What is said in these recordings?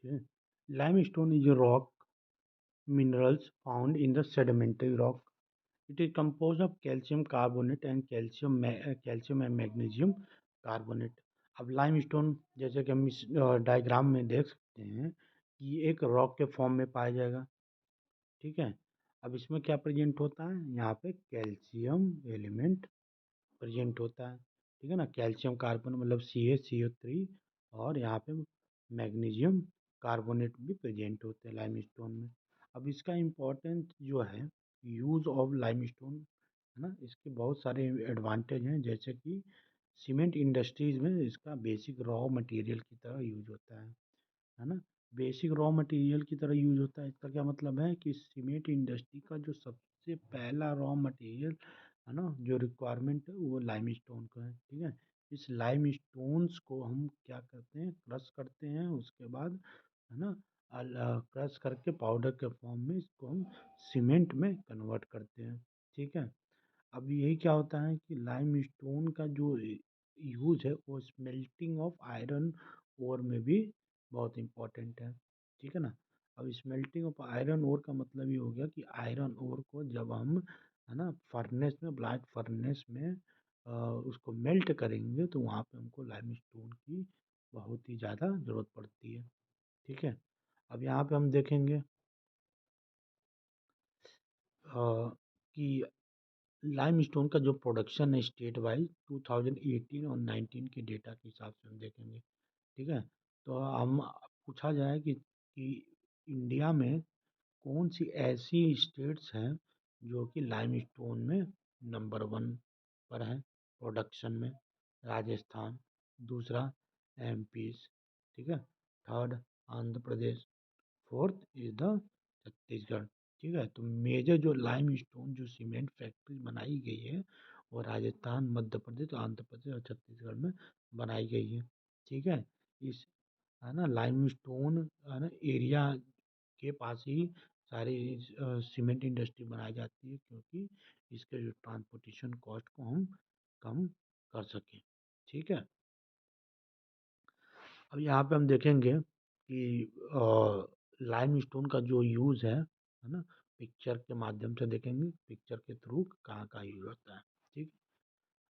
Okay. Limestone is a rock minerals found in the sedimentary rock. It is composed of calcium carbonate and calcium and magnesium carbonate. अब limestone जैसे कि हम इस diagram में देख सकते हैं कि ये एक रॉक के फॉर्म में पाया जाएगा। ठीक है। अब इसमें क्या प्रेजेंट होता है, यहाँ पे कैल्शियम एलिमेंट प्रेजेंट होता है। ठीक है ना, कैल्शियम कार्बन मतलब CaCO3, और यहाँ पे मैग्नीशियम कार्बोनेट भी प्रेजेंट होते हैं लाइमस्टोन में। अब इसका इम्पोर्टेंस जो है, यूज़ ऑफ लाइमस्टोन, है ना, इसके बहुत सारे एडवांटेज हैं, जैसे कि सीमेंट इंडस्ट्रीज में इसका बेसिक रॉ मटेरियल की तरह यूज होता है ना। बेसिक रॉ मटेरियल की तरह यूज होता है, इसका क्या मतलब है कि सीमेंट इंडस्ट्री का जो सबसे पहला रॉ मटेरियल है ना, जो रिक्वायरमेंट है वो लाइमस्टोन का है। ठीक है। इस लाइमस्टोन्स को हम क्या करते हैं, क्रश करते हैं, उसके बाद है ना क्रश करके पाउडर के फॉर्म में इसको हम सीमेंट में कन्वर्ट करते हैं। ठीक है। अब यही क्या होता है कि लाइमस्टोन का जो यूज है वो स्मेल्टिंग ऑफ आयरन ओर में भी बहुत इम्पोर्टेंट है। ठीक है ना। अब स्मेल्टिंग ऑफ आयरन ओर का मतलब ये हो गया कि आयरन ओर को जब हम है ना फर्नेस में, ब्लास्ट फर्नेस में उसको मेल्ट करेंगे तो वहाँ पे हमको लाइमस्टोन की बहुत ही ज़्यादा ज़रूरत पड़ती है। ठीक है। अब यहाँ पे हम देखेंगे कि लाइमस्टोन का जो प्रोडक्शन है स्टेट वाइज 2018 और 19 के डेटा के हिसाब से हम देखेंगे। ठीक है। तो हम पूछा जाए कि इंडिया में कौन सी ऐसी स्टेट्स हैं जो कि लाइमस्टोन में नंबर वन पर है प्रोडक्शन में। राजस्थान, दूसरा MP, ठीक है, third Andhra Pradesh, fourth is the Chhattisgarh. ठीक है। तो मेजर जो लाइम स्टोन जो सीमेंट फैक्ट्री बनाई गई है वो राजस्थान, मध्य प्रदेश, आंध्र प्रदेश और छत्तीसगढ़ में बनाई गई है। ठीक है। इस है ना लाइम स्टोन है ना एरिया के पास ही सारी सीमेंट इंडस्ट्री बनाई जाती है, क्योंकि इसके जो ट्रांसपोर्टेशन कॉस्ट को हम कम कर सकें। ठीक है। अब यहाँ पे हम देखेंगे कि लाइम स्टोन का जो यूज़ है ना, पिक्चर के माध्यम से देखेंगे, पिक्चर के थ्रू कहाँ कहाँ यूज होता है। ठीक।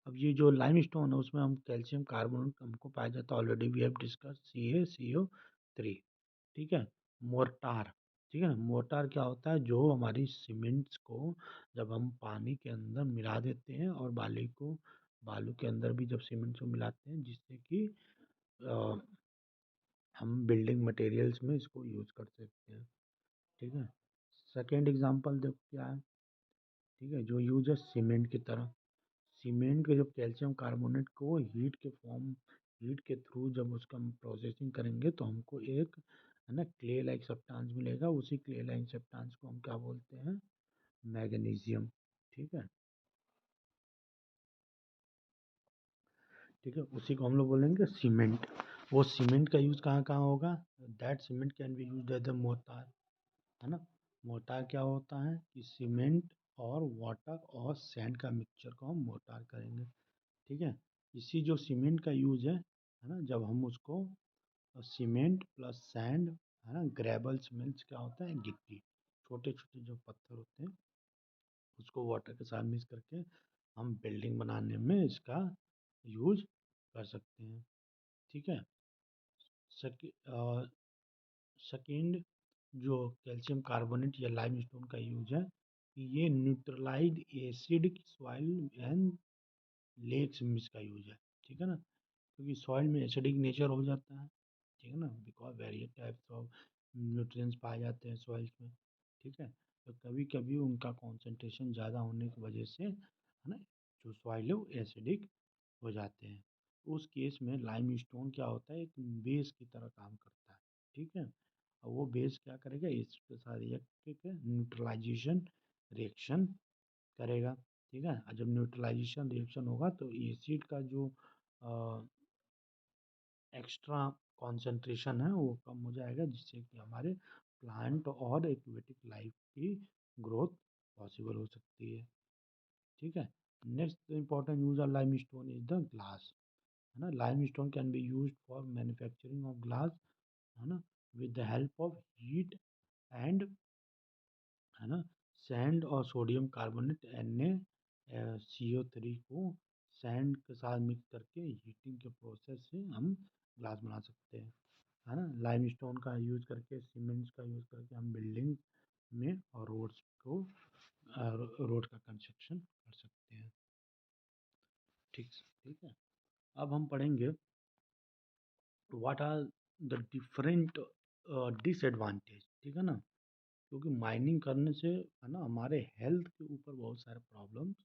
अब ये जो लाइम स्टोन है उसमें हम कैल्शियम कार्बोनेट हमको पाया जाता है, already we have discuss CaCO3। ठीक है। मोर्टार, ठीक है ना, मोर्टार क्या होता है, जो हमारी सीमेंट्स को जब हम पानी के अंदर मिला देते हैं और बालू के अंदर भी जब सीमेंट्स को मिलाते हैं, जिससे कि हम बिल्डिंग मटेरियल्स में इसको यूज़ कर सकते हैं। ठीक है। सेकेंड एग्जांपल देखो क्या है। ठीक है। जो यूज है सीमेंट की तरह, सीमेंट के जब कैल्शियम कार्बोनेट को हीट के थ्रू जब उसका हम प्रोसेसिंग करेंगे तो हमको एक है ना क्ले लाइक सब्सटेंस मिलेगा। उसी क्ले लाइक सब्सटेंस को हम क्या बोलते हैं, मैग्नीशियम। ठीक है। ठीक है। उसी को हम लोग बोलेंगे सीमेंट। वो सीमेंट का यूज़ कहाँ कहाँ होगा, that cement can be use as a mortar, है ना। मोर्टार क्या होता है कि सीमेंट और वाटर और सैंड का मिक्सचर को हम मोर्टार करेंगे। ठीक है। इसी जो सीमेंट का यूज़ है ना, जब हम उसको सीमेंट प्लस सैंड, है ना, ग्रेवल्स मीन्स क्या होता है, गिट्टी, छोटे छोटे जो पत्थर होते हैं उसको वाटर के साथ मिक्स करके हम बिल्डिंग बनाने में इसका यूज कर सकते हैं। ठीक है। सेकेंड जो कैल्शियम कार्बोनेट या लाइमस्टोन का यूज है कि ये neutralise acidic soil and lakes में इसका यूज है। ठीक है ना, क्योंकि सॉइल में एसिडिक नेचर हो जाता है। ठीक है ना, because various types of nutrients पाए जाते हैं सॉइल्स में। ठीक है। तो कभी कभी उनका कॉन्सेंट्रेशन ज़्यादा होने की वजह से है ना जो सॉइल है वो एसिडिक हो जाते हैं। उस केस में लाइम स्टोन क्या होता है, एक बेस की तरह काम करता है। ठीक है। और वो बेस क्या करेगा, इसके साथ रिएक्ट न्यूट्रलाइजेशन रिएक्शन करेगा। ठीक है। और जब न्यूट्रलाइजेशन रिएक्शन होगा तो एसिड का जो एक्स्ट्रा कॉन्सेंट्रेशन है वो कम हो जाएगा, जिससे कि हमारे प्लांट और एक्वेटिक लाइफ की ग्रोथ पॉसिबल हो सकती है। ठीक है। Next important use of lime stone is the glass, है ना। Lime stone can be use for manufacturing of glass, है ना। With the help of heat and, है ना, सैंड और सोडियम कार्बोनेट NaCO3 को सैंड के साथ मिक्स करके हीटिंग के प्रोसेस से हम ग्लास बना सकते हैं, है ना। लाइमस्टोन का यूज़ करके, सीमेंट्स का यूज़ करके हम बिल्डिंग में और रोड्स को रोड का कंस्ट्रक्शन कर सकते हैं। ठीक ठीक है। अब हम पढ़ेंगे what are the different disadvantage, ठीक है ना, क्योंकि माइनिंग करने से, है ना, हमारे हेल्थ के ऊपर बहुत सारे प्रॉब्लम्स,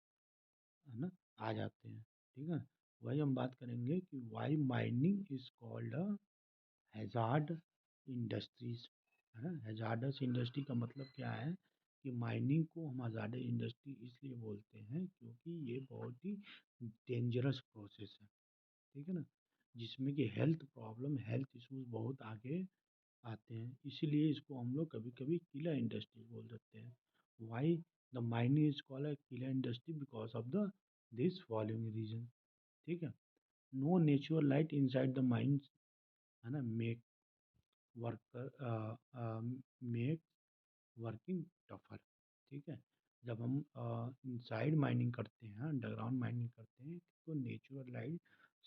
है ना, आ जाते हैं। ठीक है, वही हम बात करेंगे कि why mining is called a hazard industries, है ना। हैजार्डस इंडस्ट्री का मतलब क्या है कि माइनिंग को हम हैजार्ड इंडस्ट्री इसलिए बोलते हैं क्योंकि ये बहुत ही डेंजरस प्रोसेस है, ठीक है ना, जिसमें कि हेल्थ प्रॉब्लम, हेल्थ इश्यूज बहुत आगे आते हैं, इसीलिए इसको हम लोग कभी कभी किलर इंडस्ट्री बोल देते हैं। Why the mining is called a killer industry because of the this following reason, ठीक है। No natural light inside the mines, है ना, make worker make working tougher, ठीक है। जब हम इनसाइड माइनिंग करते हैं, अंडरग्राउंड माइनिंग करते हैं, तो नेचुरल लाइट,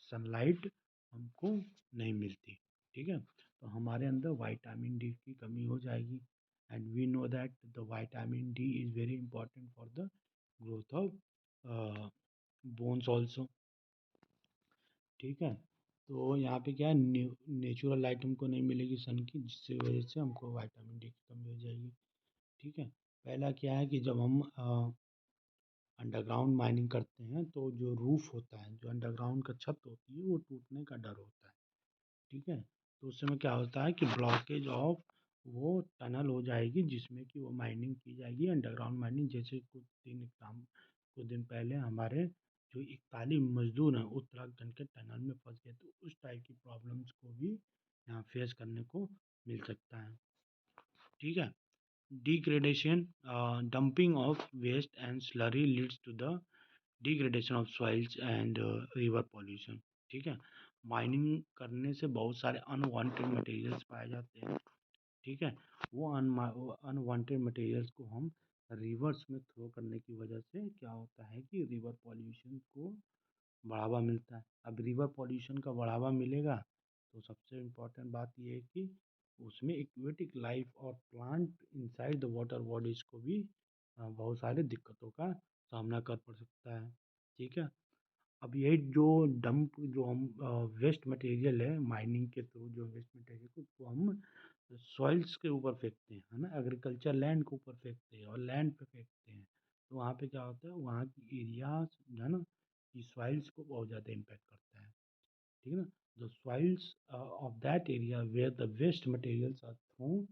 सनलाइट हमको नहीं मिलती, ठीक है, तो हमारे अंदर विटामिन डी की कमी हो जाएगी। And we know that the vitamin D is very important for the growth of bones also, ठीक है। तो यहाँ पे क्या है, नेचुरल लाइट हमको नहीं मिलेगी सन की, जिसकी वजह से हमको विटामिन डी की कमी हो जाएगी, ठीक है। पहला क्या है कि जब हम अंडरग्राउंड माइनिंग करते हैं तो जो रूफ होता है, जो अंडरग्राउंड का छत होती है, वो टूटने का डर होता है, ठीक है। तो उस समय क्या होता है कि ब्लॉकेज ऑफ वो टनल हो जाएगी जिसमें कि वो माइनिंग की जाएगी, अंडरग्राउंड माइनिंग। जैसे कुछ दिन पहले हमारे जो 41 मजदूर हैं उत्तराखंड के टनल में फंस गए, तो उस टाइप की प्रॉब्लम्स को भी यहाँ फेस करने को मिल सकता है, ठीक है। Degradation, dumping of waste and slurry leads to the degradation of soils and river pollution, ठीक है। माइनिंग करने से बहुत सारे अनवांटेड मटेरियल्स पाए जाते हैं, ठीक है। वो अनवांटेड मटेरियल्स को हम रिवर्स में थ्रो करने की वजह से क्या होता है कि रिवर पॉल्यूशन को बढ़ावा मिलता है। अब रिवर पॉल्यूशन का बढ़ावा मिलेगा तो सबसे इम्पोर्टेंट बात ये है कि उसमें एक्वेटिक लाइफ और plant inside the water bodies को भी बहुत सारे दिक्कतों का सामना कर पड़ सकता है, ठीक है। अब यही जो डंप, जो हम वेस्ट मटेरियल है माइनिंग के थ्रू, जो वेस्ट मटेरियल को उसको हम सॉइल्स के ऊपर फेंकते हैं, है ना, एग्रीकल्चर लैंड के ऊपर फेंकते हैं और लैंड पे फेंकते हैं, तो वहाँ पे क्या होता है, वहाँ की एरियाज, है ना, की सॉइल्स को बहुत ज़्यादा इम्पैक्ट करता है, ठीक है ना। The soils of that area where the waste materials are thrown,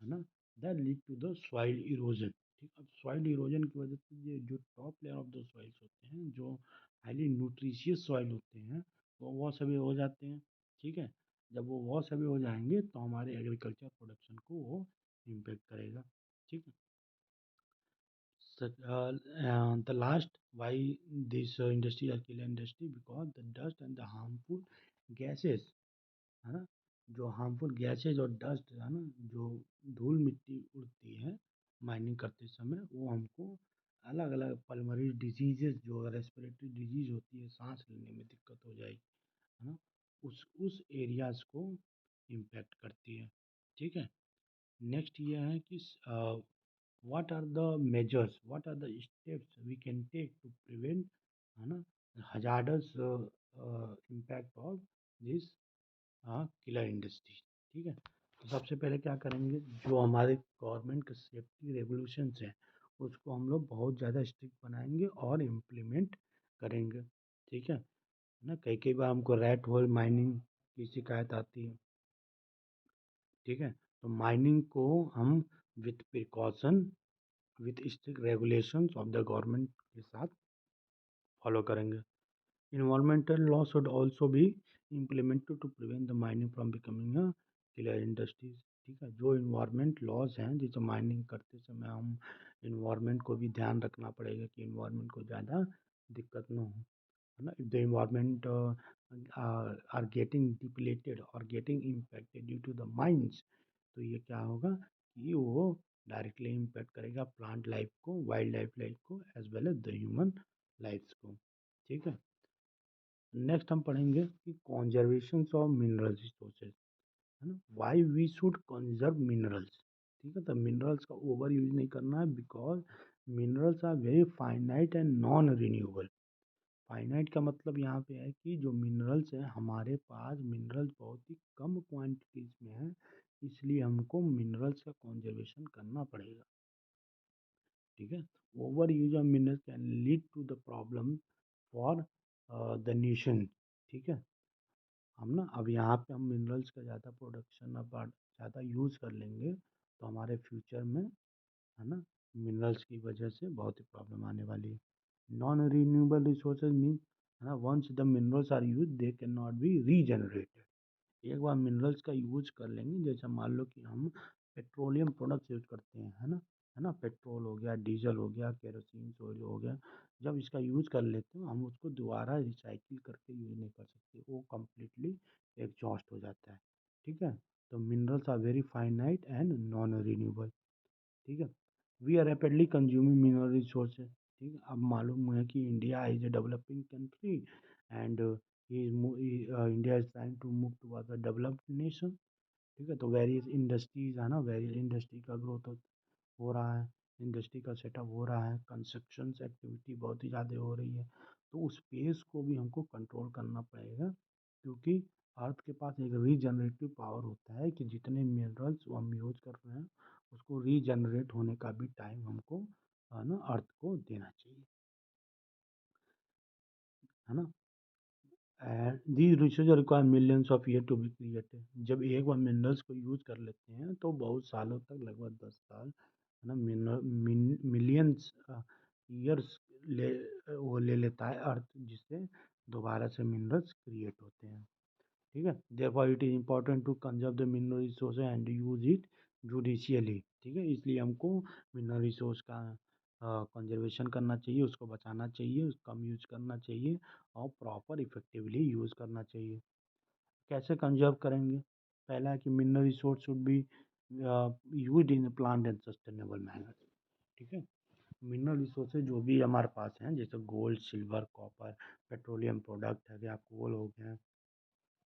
है ना, that lead to the soil erosion, ठीक। अब सॉइल इरोजन की वजह से ये जो top layer of the soils होते हैं, जो हाईली न्यूट्रिशियस सॉइल होते हैं, वो वॉश अवे हो जाते हैं, ठीक है। जब वो वॉश अवे हो जाएंगे तो हमारे एग्रीकल्चर प्रोडक्शन को वो इम्पेक्ट करेगा, ठीक है। The last why this industry are killer industry because the dust and the harmful gases, है ना, जो हार्मफुल गैसेज और डस्ट, है ना, जो धूल मिट्टी उड़ती है माइनिंग करते समय, वो हमको अलग अलग पल्मोनरी डिजीजेज, जो रेस्पिरेटरी डिजीज होती है, सांस लेने में दिक्कत हो जाएगी, है ना, उस एरियाज को इम्पेक्ट करती है, ठीक है। नेक्स्ट ये है कि what are the measures, what are the steps we can take to prevent, है ना, hazardous impact of this killer industry, ठीक है। तो सबसे पहले क्या करेंगे, जो हमारे गवर्नमेंट के सेफ्टी रेगुलेशंस हैं उसको हम लोग बहुत ज़्यादा स्ट्रिक्ट बनाएंगे और इम्प्लीमेंट करेंगे, ठीक है ना। कई कई बार हमको रैट होल माइनिंग की शिकायत आती है, ठीक है। तो माइनिंग को हम with precaution, with strict regulations of the government के साथ फॉलो करेंगे। Environmental law should also be implemented to prevent the mining from becoming a killer industries, ठीक है। जो इन्वायरमेंट लॉज हैं, जैसे माइनिंग करते समय हम इन्वायरमेंट को भी ध्यान रखना पड़ेगा कि इन्वायरमेंट को ज़्यादा दिक्कत ना हो, है ना। If the environment are getting depleted or getting impacted due to the mines, तो ये क्या होगा कि वो डायरेक्टली इम्पैक्ट करेगा प्लांट लाइफ को, वाइल्ड लाइफ लाइफ को, as well as the human lifes को। ठीक है। नेक्स्ट हम पढ़ेंगे कि कॉन्जर्वेशन ऑफ मिनरल रिसोर्सेज, है ना, why we should conserve minerals. ठीक है, तो मिनरल्स का ओवर यूज नहीं करना है, because minerals are very finite and non renewable. Finite का मतलब यहाँ पे है कि जो मिनरल्स हैं हमारे पास, मिनरल्स बहुत ही कम क्वांटिटीज में है, इसलिए हमको मिनरल्स का कंजर्वेशन करना पड़ेगा। ठीक है। Over use of minerals can lead to the problem for the nation. ठीक है। हम ना अब यहाँ पे हम मिनरल्स का ज़्यादा प्रोडक्शन अब ज़्यादा यूज़ कर लेंगे तो हमारे फ्यूचर में, है ना, मिनरल्स की वजह से बहुत ही प्रॉब्लम आने वाली है। नॉन रिन्यूएबल रिसोर्सेज मीन, है ना, once the minerals are use they can not be regenerated. एक बार मिनरल्स का यूज कर लेंगे, जैसे मान लो कि हम पेट्रोलियम प्रोडक्ट्स यूज करते हैं, है ना, पेट्रोल हो गया, डीजल हो गया, केरोसिन ऑयल हो गया, जब इसका यूज कर लेते हैं हम उसको दोबारा रिसाइकिल करके यूज नहीं कर सकते, वो कम्प्लीटली एग्जॉस्ट हो जाता है। ठीक है। तो minerals are very finite and non renewable. ठीक है। We are rapidly consuming mineral resources. ठीक है। अब मालूम है कि India is a developing country and India is trying to move towards a developed nation. ठीक है। तो वेरियस इंडस्ट्रीज, है ना, वेरियस इंडस्ट्री का ग्रोथ हो रहा है, इंडस्ट्री का सेटअप हो रहा है, कंस्ट्रक्शन एक्टिविटी बहुत ही ज़्यादा हो रही है। तो उस पेस को भी हमको कंट्रोल करना पड़ेगा, क्योंकि अर्थ के पास एक रीजनरेटिव पावर होता है कि जितने मिनरल्स वो हम यूज कर रहे हैं उसको रीजनरेट होने का भी टाइम हमको, है ना, अर्थ को देना चाहिए, है ना। And these resources require millions of years to be created। जब एक बार मिनरल्स को यूज कर लेते हैं तो बहुत सालों तक, लगभग 10 साल, है ना, मिलियंस ईयर्स ले वो ले लेता है अर्थ, जिससे दोबारा से मिनरल्स क्रिएट होते हैं। ठीक है। therefore it is important to conserve the mineral resource and use it judicially. ठीक है। इसलिए हमको मिनरल रिसोर्स का कंजर्वेशन करना चाहिए, उसको बचाना चाहिए, कम यूज करना चाहिए और प्रॉपर इफेक्टिवली यूज करना चाहिए। कैसे कंजर्व करेंगे? पहला है कि mineral resource should be used in plant and sustainable manner. ठीक है। मिनरल रिसोर्सेज जो भी हमारे पास हैं, जैसे gold, silver, copper, petroleum product है गया, कोल हो गया,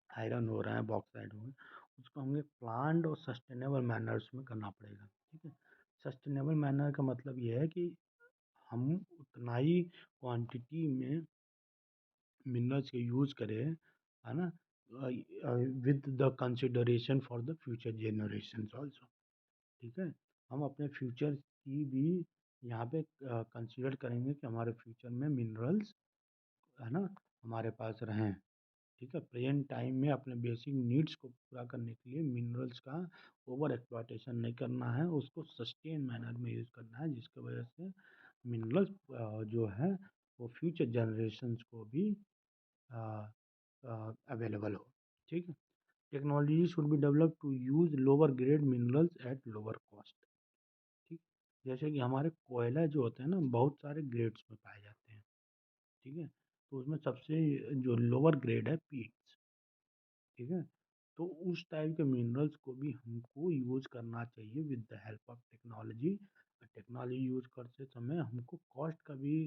आयरन हो रहा है, बॉक्साइड हो गया, उसको हमें प्लांट और सस्टेनेबल मैनर्स में करना पड़ेगा। ठीक है। सस्टेनेबल मैनर का मतलब ये है कि हम उतना ही क्वांटिटी में मिनरल्स के यूज करें, है ना, with the consideration for the future generation also. ठीक है। हम अपने फ्यूचर की भी यहाँ पे कंसिडर करेंगे कि हमारे फ्यूचर में मिनरल्स, है ना, हमारे पास रहें। ठीक है। प्रेजेंट टाइम में अपने बेसिक नीड्स को पूरा करने के लिए मिनरल्स का ओवर एक्सप्लॉयटेशन नहीं करना है, उसको सस्टेन मैनर में यूज़ करना है, जिसकी वजह से मिनरल्स जो है वो फ्यूचर जनरेशन्स को भी अवेलेबल हो। ठीक है। Technology should be develop to use lower grade minerals at lower cost. ठीक। जैसे कि हमारे कोयला जो होते हैं ना, बहुत सारे ग्रेड्स में पाए जाते हैं। ठीक है। तो उसमें सबसे जो लोअर ग्रेड है पीट्स। ठीक है। तो उस टाइप के मिनरल्स को भी हमको यूज़ करना चाहिए with the help of technology. Technology use करते समय हमको कॉस्ट का भी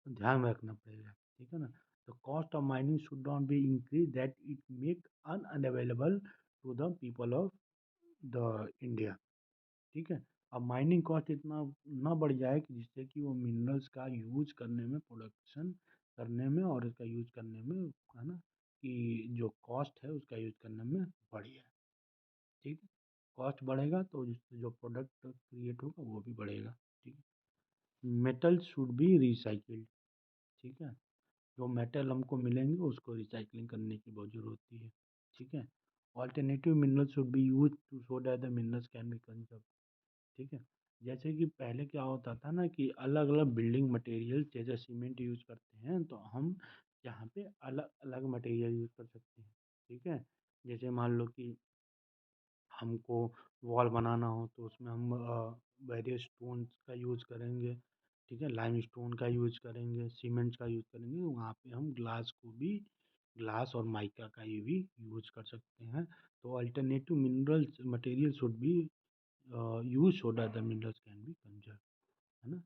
ध्यान में रखना पड़ेगा। ठीक है ना। The cost of mining should not be increase that it make unavailable to the people of the India. ठीक है। अब माइनिंग कॉस्ट इतना ना बढ़ जाए कि जिससे कि वो मिनरल्स का यूज करने में, प्रोडक्शन करने में और इसका यूज करने में, है ना, कि जो कॉस्ट है उसका यूज करने में बढ़ जाए। ठीक है। कॉस्ट बढ़ेगा तो जो प्रोडक्ट क्रिएट होगा वो भी बढ़ेगा। ठीक है। Metal should be recycled. ठीक है। जो मेटल हमको मिलेंगे उसको रिसाइकलिंग करने की बहुत ज़रूरत होती है। ठीक है। Alternative minerals should be use to so that the minerals can be conserve. ठीक है। जैसे कि पहले क्या होता था ना कि अलग अलग बिल्डिंग मटेरियल, जैसे सीमेंट यूज करते हैं तो हम यहाँ पे अलग अलग मटेरियल यूज कर सकते हैं। ठीक है। जैसे मान लो कि हमको वॉल बनाना हो तो उसमें हम वेरियस स्टोन्स का यूज करेंगे। ठीक है। लाइम स्टोन का यूज करेंगे, सीमेंट का यूज करेंगे, वहाँ पे हम ग्लास को भी ग्लास और माइका का ये भी यूज कर सकते हैं। तो alternative minerals material should be use so that the minerals can be conserve, है ना।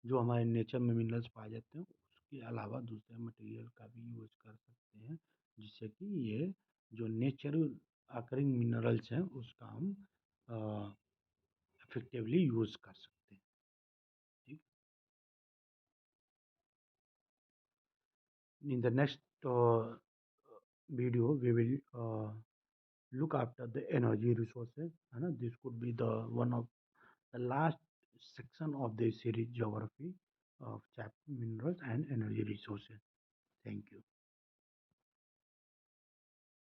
जो हमारे नेचर में मिनरल्स पाए जाते हैं उसके अलावा दूसरे मटेरियल का भी यूज कर सकते हैं, जिससे कि ये जो नेचुरल अकरिंग मिनरल्स हैं उसका हम इफेक्टिवली यूज कर सकते हैं। ठीक। In the next video we will look after the energy resources, है ना। This could be the one of the last section of the series geography of chapter minerals and energy resources. Thank you.